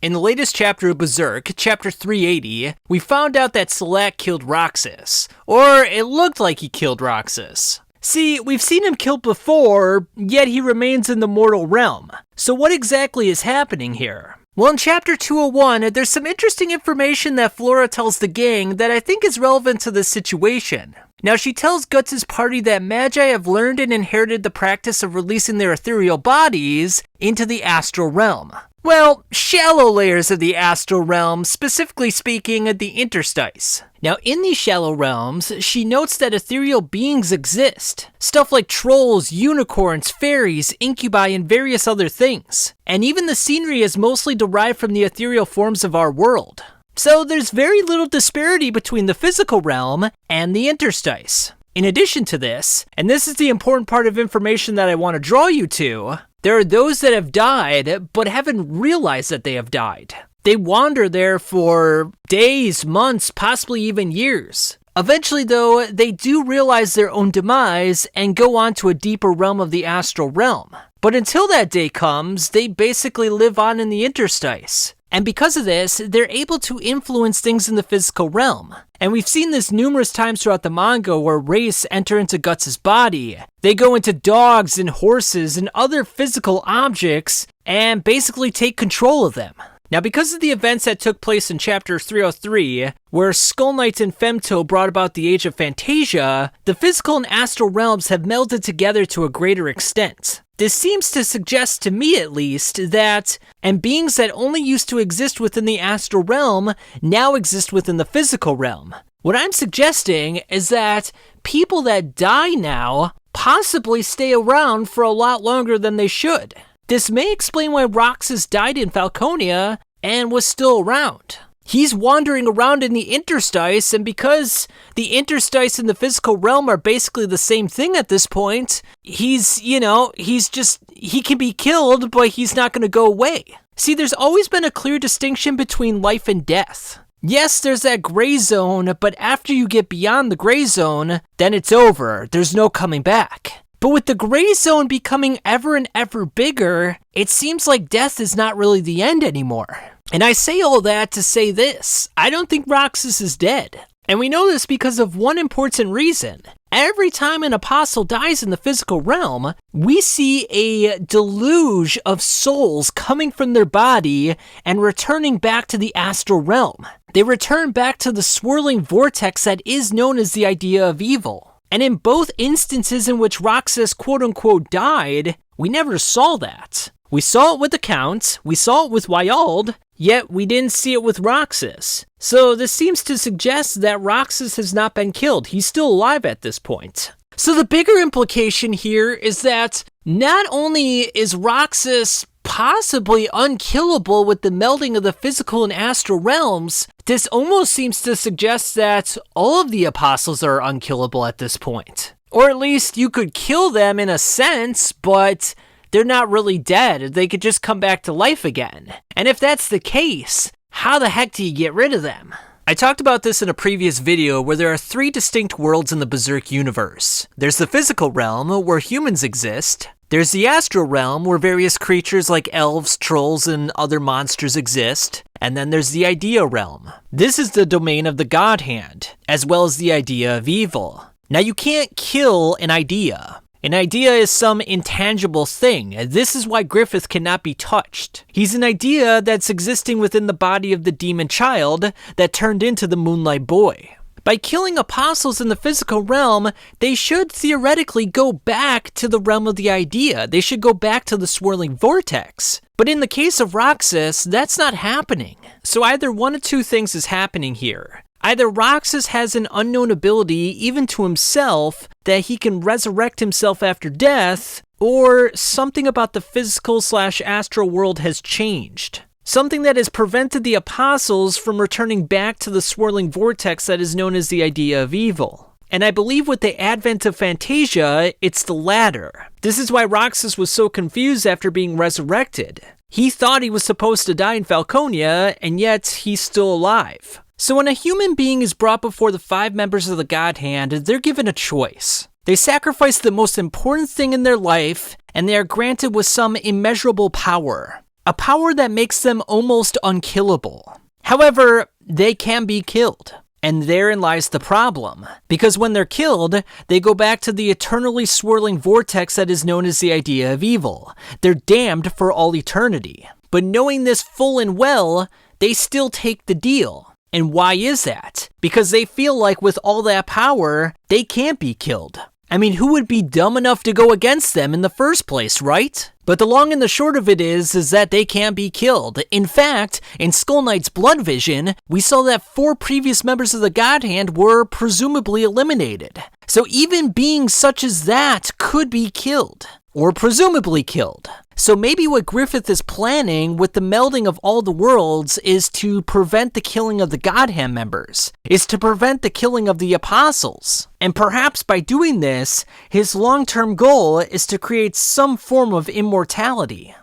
In the latest chapter of Berserk, chapter 380, we found out that Selak killed Raksas, or it looked like he killed Raksas. See, we've seen him killed before, yet he remains in the mortal realm. So what exactly is happening here? Well, in chapter 201, there's some interesting information that Flora tells the gang that I think is relevant to this situation. Now, she tells Guts' party that Magi have learned and inherited the practice of releasing their ethereal bodies into the astral realm. Well, shallow layers of the astral realm, specifically speaking, the interstice. Now, in these shallow realms, she notes that ethereal beings exist. Stuff like trolls, unicorns, fairies, incubi, and various other things. And even the scenery is mostly derived from the ethereal forms of our world. So there's very little disparity between the physical realm and the interstice. In addition to this, and this is the important part of information that I want to draw you to, there are those that have died, but haven't realized that they have died. They wander there for days, months, possibly even years. Eventually, though, they do realize their own demise and go on to a deeper realm of the astral realm. But until that day comes, they basically live on in the interstice. And because of this, they're able to influence things in the physical realm. And we've seen this numerous times throughout the manga where wraiths enter into Guts' body. They go into dogs and horses and other physical objects and basically take control of them. Now, because of the events that took place in chapter 303, where Skull Knight and Femto brought about the Age of Fantasia, the physical and astral realms have melded together to a greater extent. This seems to suggest, to me at least, that beings that only used to exist within the astral realm now exist within the physical realm. What I'm suggesting is that people that die now possibly stay around for a lot longer than they should. This may explain why Raksas died in Falconia and was still around. He's wandering around in the interstice, and because the interstice and the physical realm are basically the same thing at this point, he can be killed, but he's not going to go away. See, there's always been a clear distinction between life and death. Yes, there's that gray zone, but after you get beyond the gray zone, then it's over. There's no coming back. But with the gray zone becoming ever and ever bigger, it seems like death is not really the end anymore. And I say all that to say this: I don't think Raksas is dead. And we know this because of one important reason. Every time an apostle dies in the physical realm, we see a deluge of souls coming from their body and returning back to the astral realm. They return back to the swirling vortex that is known as the idea of evil. And in both instances in which Raksas quote-unquote died, we never saw that. We saw it with the Count, we saw it with Wyald, yet we didn't see it with Raksas. So this seems to suggest that Raksas has not been killed. He's still alive at this point. So the bigger implication here is that not only is Raksas possibly unkillable with the melding of the physical and astral realms, this almost seems to suggest that all of the apostles are unkillable at this point. Or at least you could kill them in a sense, but they're not really dead. They could just come back to life again. And if that's the case, how the heck do you get rid of them? I talked about this in a previous video where there are 3 distinct worlds in the Berserk universe. There's the physical realm, where humans exist. There's the astral realm, where various creatures like elves, trolls, and other monsters exist. And then there's the idea realm. This is the domain of the God Hand, as well as the idea of evil. Now, you can't kill an idea. An idea is some intangible thing. This is why Griffith cannot be touched. He's an idea that's existing within the body of the demon child that turned into the Moonlight Boy. By killing apostles in the physical realm, they should theoretically go back to the realm of the idea. They should go back to the swirling vortex. But in the case of Raksas, that's not happening. So either one of two things is happening here. Either Raksas has an unknown ability, even to himself, that he can resurrect himself after death, or something about the physical/astral world has changed. Something that has prevented the apostles from returning back to the swirling vortex that is known as the idea of evil. And I believe with the advent of Fantasia, it's the latter. This is why Raksas was so confused after being resurrected. He thought he was supposed to die in Falconia, and yet he's still alive. So when a human being is brought before the 5 members of the God Hand, they're given a choice. They sacrifice the most important thing in their life, and they are granted with some immeasurable power. a power that makes them almost unkillable. However, they can be killed. And therein lies the problem, because when they're killed, they go back to the eternally swirling vortex that is known as the idea of evil. They're damned for all eternity. But knowing this full and well, they still take the deal. And why is that? Because they feel like with all that power, they can't be killed. I mean, who would be dumb enough to go against them in the first place, right? But the long and the short of it is that they can't be killed. In fact, in Skull Knight's Blood Vision, we saw that 4 previous members of the God Hand were presumably eliminated. So even beings such as that could be killed, or presumably killed. So maybe what Griffith is planning with the melding of all the worlds is to prevent the killing of the God Hand members, is to prevent the killing of the apostles. And perhaps by doing this, his long-term goal is to create some form of immortality.